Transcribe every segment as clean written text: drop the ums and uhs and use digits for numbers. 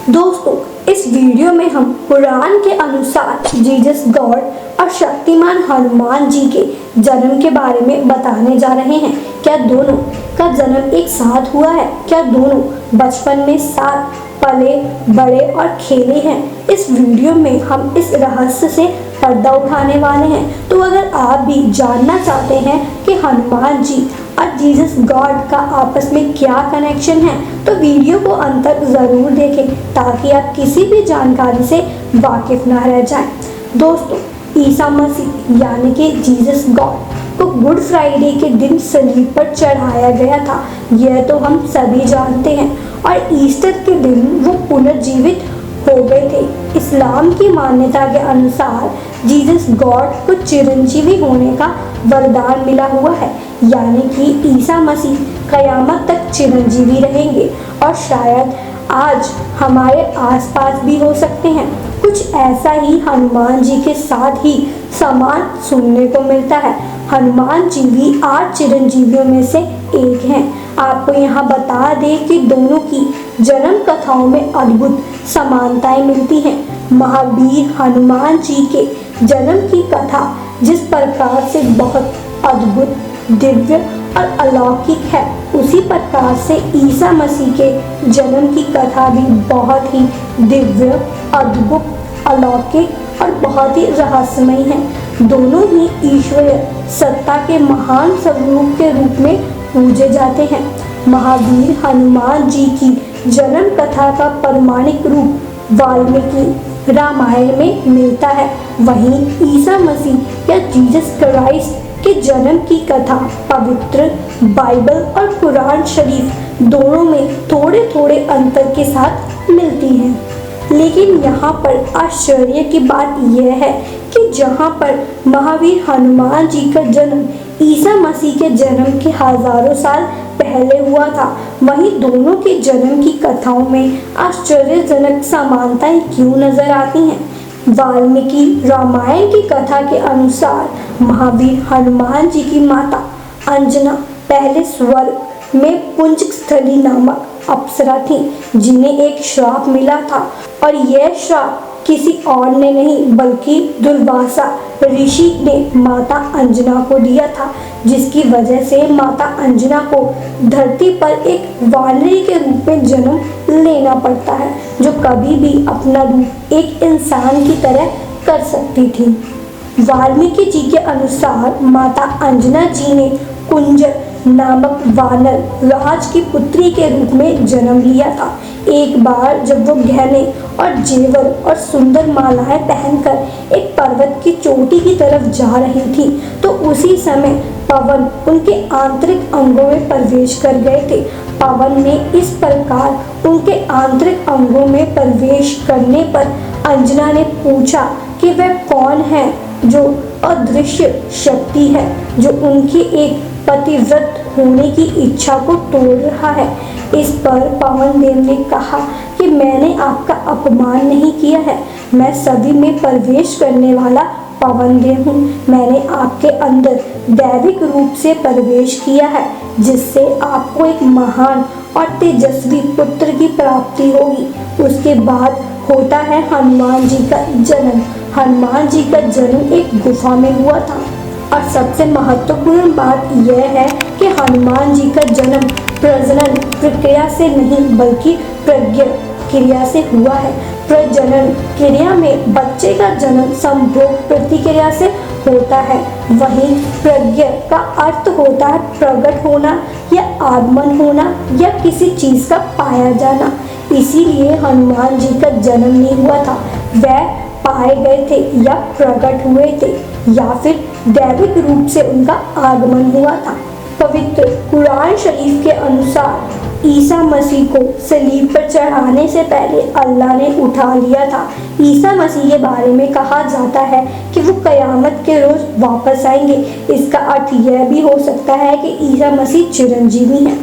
दोस्तों, इस वीडियो में हम कुरान के अनुसार जीसस गॉड और शक्तिमान हनुमान जी के जन्म के बारे में बताने जा रहे हैं। क्या दोनों का जन्म एक साथ हुआ है? क्या दोनों बचपन में साथ पले बड़े और खेले हैं? इस वीडियो में हम इस रहस्य से पर्दा उठाने वाले हैं। तो अगर आप भी जानना चाहते हैं कि हनुमान जी और जीसस गॉड का आपस में क्या कनेक्शन है, तो वीडियो को अंत तक ज़रूर देखें ताकि आप किसी भी जानकारी से वाकिफ ना रह जाएं। दोस्तों, ईसा मसीह यानी कि जीसस गॉड को गुड फ्राइडे के दिन सलीब पर चढ़ाया गया था, यह तो हम सभी जानते हैं। और ईस्टर के दिन वो पुनर्जीवित हो गए थे। इस्लाम की मान्यता के अनुसार जीसस गॉड को चिरंजीवी होने का वरदान मिला हुआ है, यानी कि ईसा मसीह कयामत तक चिरंजीवी रहेंगे और शायद आज हमारे आसपास भी हो सकते हैं। कुछ ऐसा ही हनुमान जी के साथ ही समान सुनने को मिलता है। हनुमान जी भी 8 चिरंजीवियों में से एक हैं। आपको यहाँ बता दें कि दोनों की जन्म कथाओं में अद्भुत समानताएं मिलती हैं। महावीर हनुमान जी के जन्म की कथा जिस प्रकार से बहुत अद्भुत, दिव्य और अलौकिक है, उसी प्रकार से ईसा मसीह के जन्म की कथा भी बहुत ही दिव्य, अद्भुत, अलौकिक और बहुत ही रहस्यमय है। दोनों ही ईश्वरीय सत्ता के महान स्वरूप के रूप में पूजे जाते हैं। महावीर हनुमान जी की जन्म कथा का प्रमाणिक रूप वाल्मीकि रामायण में मिलता है। वहीं ईसा मसीह या जीसस क्राइस्ट के जन्म की कथा पवित्र बाइबल और कुरान शरीफ दोनों में थोड़े थोड़े अंतर के साथ मिलती है। लेकिन यहाँ पर आश्चर्य की बात यह है कि जहाँ पर महावीर हनुमान जी का जन्म ईसा मसीह के जन्म के हजारों साल पहले हुआ था, वहीं दोनों के जन्म की कथाओं में आश्चर्यजनक समानताएं क्यों नजर आती हैं? वाल्मीकि रामायण की कथा के अनुसार महावीर हनुमान जी की माता अंजना पहले स्वर्ग में पुंजस्थली नामक अप्सरा थी, जिन्हें एक श्राप मिला था। और यह श्राप किसी और ने नहीं बल्कि दुर्वासा ऋषि ने माता अंजना को दिया था, जिसकी वजह से माता अंजना को धरती पर एक वानरी के रूप में जन्म लेना पड़ता है, जो कभी भी अपना रूप एक इंसान की तरह कर सकती थी। वाल्मीकि जी के अनुसार माता अंजना जी ने कुंजर नामक वानर राज की पुत्री के रूप में जन्म लिया था। एक बार जब वो गहने और जेवर और सुंदर मालाएं पहनकर एक पर्वत की चोटी की तरफ जा रही थी, तो उसी समय पवन उनके आंतरिक अंगों में प्रवेश कर गए थे। पवन ने इस प्रकार उनके आंतरिक अंगों में प्रवेश करने पर अंजना ने पूछा कि वह कौन है जो अदृश्य शक्ति है, जो उनकी एक पतिव्रत होने की इच्छा को तोड़ रहा है। इस पर पवन देव ने कहा कि मैंने आपका अपमान नहीं किया है, मैं सभी में प्रवेश करने वाला पवन देव हूँ। मैंने आपके अंदर दैविक रूप से प्रवेश किया है, जिससे आपको एक महान और तेजस्वी पुत्र की प्राप्ति होगी। उसके बाद होता है हनुमान जी का जन्म। हनुमान जी का जन्म एक गुफा में हुआ था। और सबसे महत्वपूर्ण बात यह है कि हनुमान जी का जन्म प्रजनन प्रक्रिया से नहीं बल्कि प्रज्ञा क्रिया से हुआ है। प्रजनन क्रिया में बच्चे का जन्म संभोग प्रतिक्रिया से होता है, वहीं प्रज्ञा का अर्थ होता है प्रकट होना या आगमन होना या किसी चीज का पाया जाना। इसीलिए हनुमान जी का जन्म नहीं हुआ था, वह पाए गए थे या प्रकट हुए थे या फिर दैविक रूप से उनका आगमन हुआ था। पवित्र कुरान शरीफ के अनुसार ईसा मसीह को सलीब पर चढ़ाने से पहले अल्लाह ने उठा लिया था। ईसा मसीह के बारे में कहा जाता है कि वो कयामत के रोज वापस आएंगे। इसका अर्थ यह भी हो सकता है कि ईसा मसीह चिरंजीवी हैं।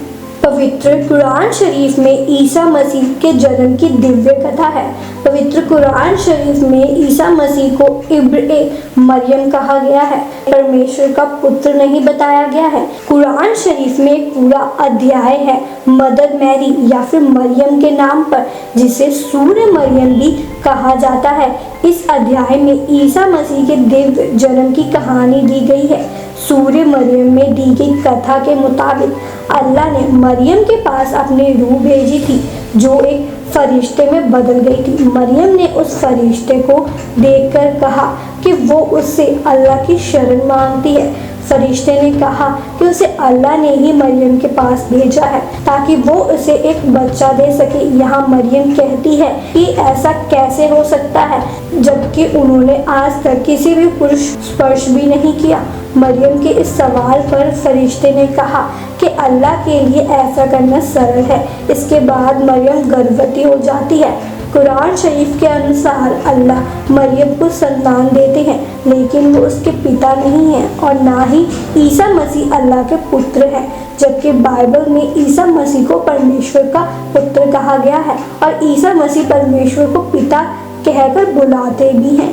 पवित्र कुरान शरीफ में ईसा मसीह के जन्म की दिव्य कथा है। पवित्र कुरान शरीफ में ईसा मसीह को इब्न मरियम कहा गया है, परमेश्वर का पुत्र नहीं बताया गया है। कुरान शरीफ में एक पूरा अध्याय है मदर मैरी या फिर मरियम के नाम पर, जिसे सूर्य मरियम भी कहा जाता है। इस अध्याय में ईसा मसीह के दिव्य जन्म की कहानी दी गई है। सूर्य मरियम में दी गई कथा के मुताबिक अल्लाह ने मरियम के पास अपनी रूह भेजी थी, जो एक फरिश्ते में बदल गई थी। मरियम ने उस फरिश्ते को देखकर कहा कि वो उससे अल्लाह की शरण मांगती है। फरिश्ते ने कहा कि उसे अल्लाह ने ही मरियम के पास भेजा है ताकि वो उसे एक बच्चा दे सके। यहाँ मरियम कहती है कि ऐसा कैसे हो सकता है जबकि उन्होंने आज तक किसी भी पुरुष स्पर्श भी नहीं किया। मरियम के इस सवाल पर फरिश्ते ने कहा कि अल्लाह के लिए ऐसा करना सरल है। इसके बाद मरियम गर्भवती हो जाती है। कुरान शरीफ के अनुसार अल्लाह मरियम को संतान देते हैं, लेकिन वो उसके पिता नहीं हैं और ना ही ईसा मसीह अल्लाह के पुत्र हैं, जबकि बाइबल में ईसा मसीह को परमेश्वर का पुत्र कहा गया है और ईसा मसीह परमेश्वर को पिता कहकर बुलाते भी हैं।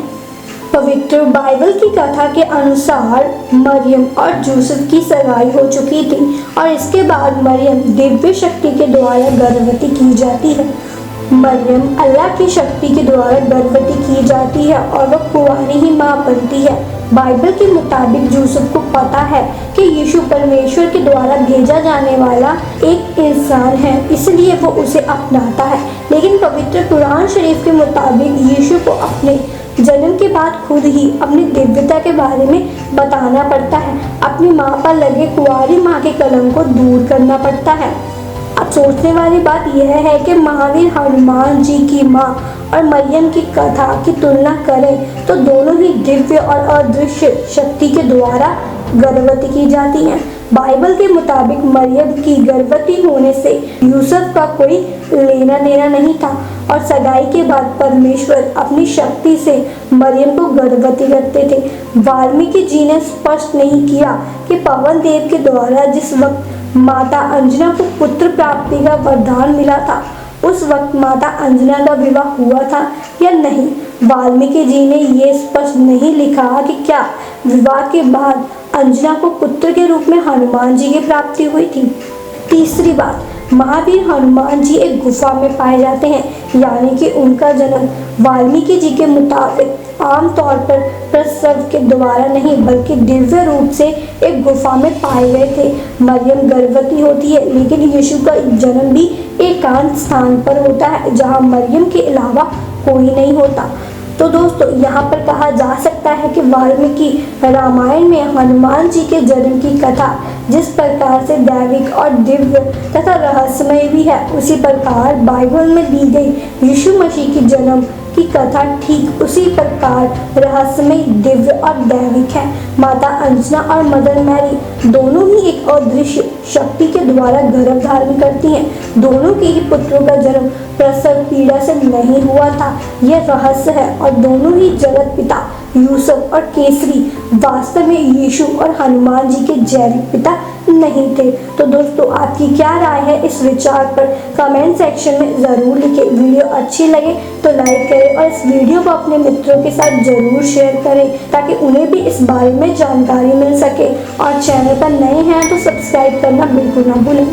पवित्र बाइबल की कथा के अनुसार मरियम और यूसुफ की सगाई हो चुकी थी और इसके बाद मरियम दिव्य शक्ति के द्वारा गर्भवती की जाती है। मरियम अल्लाह की शक्ति के द्वारा गर्भवती की जाती है और वह कुंवारी ही माँ बनती है। बाइबल के मुताबिक यूसुफ को पता है कि यीशु परमेश्वर के द्वारा भेजा जाने वाला एक इंसान है, इसलिए वो उसे अपनाता है। लेकिन पवित्र कुरान शरीफ के मुताबिक यीशु को अपने जन्म के बाद खुद ही अपनी दिव्यता के बारे में बताना पड़ता है। अपनी माँ पर लगे कुंवारी माँ के कलंक को दूर करना पड़ता है। अब सोचने वाली बात यह है कि महावीर हनुमान जी की माँ और मरियम की कथा की तुलना करें तो दोनों ही दिव्य और अदृश्य शक्ति के द्वारा गर्भवती की जाती हैं। बाइबल के मुताबिक मरियम की गर्भवती होने से यूसुफ का कोई लेना देना नहीं था और सगाई के बाद परमेश्वर अपनी शक्ति से मरियम को गर्भवती करते थे। वाल्मीकि जी ने स्पष्ट नहीं किया कि पवन देव के द्वारा जिस वक्त माता अंजना को पुत्र प्राप्ति का वरदान मिला था, उस वक्त माता अंजना का विवाह हुआ था या नहीं। वाल्मीकि जी ने ये स्पष्ट नहीं लिखा कि क्या विवाह के बाद अंजना को पुत्र के रूप में हनुमान जी की प्राप्ति हुई थी। तीसरी बात, महावीर हनुमान जी एक गुफा में पाए जाते हैं, यानी कि उनका जन्म वाल्मीकि जी के मुताबिक आमतौर पर प्रसव के द्वारा नहीं बल्कि दिव्य रूप से एक गुफा में पाए गए थे। मरियम गर्भवती होती है, लेकिन यीशु का जन्म भी एकांत स्थान पर होता है जहाँ मरियम के अलावा कोई नहीं होता। तो दोस्तों, यहाँ पर कहा जा सकता है कि वाल्मीकि रामायण में हनुमान जी के जन्म की कथा जिस प्रकार से दैविक और दिव्य तथा रहस्यमय भी है, उसी प्रकार बाइबल में दी गई यीशु मसीह की जन्म की कथा ठीक उसी प्रकार रहस्यमय, दिव्य और दैविक है। माता अंजना और मदर मैरी दोनों ही एक अदृश्य शक्ति के द्वारा गर्भ धारण करती हैं। दोनों के ही पुत्रों का जन्म प्रसव पीड़ा से नहीं हुआ था, यह रहस्य है। और दोनों ही जगत पिता यूसुफ और केसरी वास्तव में यीशु और हनुमान जी के जैविक पिता नहीं थे। तो दोस्तों, आपकी क्या राय है इस विचार पर कमेंट सेक्शन में ज़रूर लिखें। वीडियो अच्छी लगे तो लाइक करें और इस वीडियो को अपने मित्रों के साथ ज़रूर शेयर करें ताकि उन्हें भी इस बारे में जानकारी मिल सके। और चैनल पर नए हैं तो सब्सक्राइब करना बिल्कुल ना भूलें।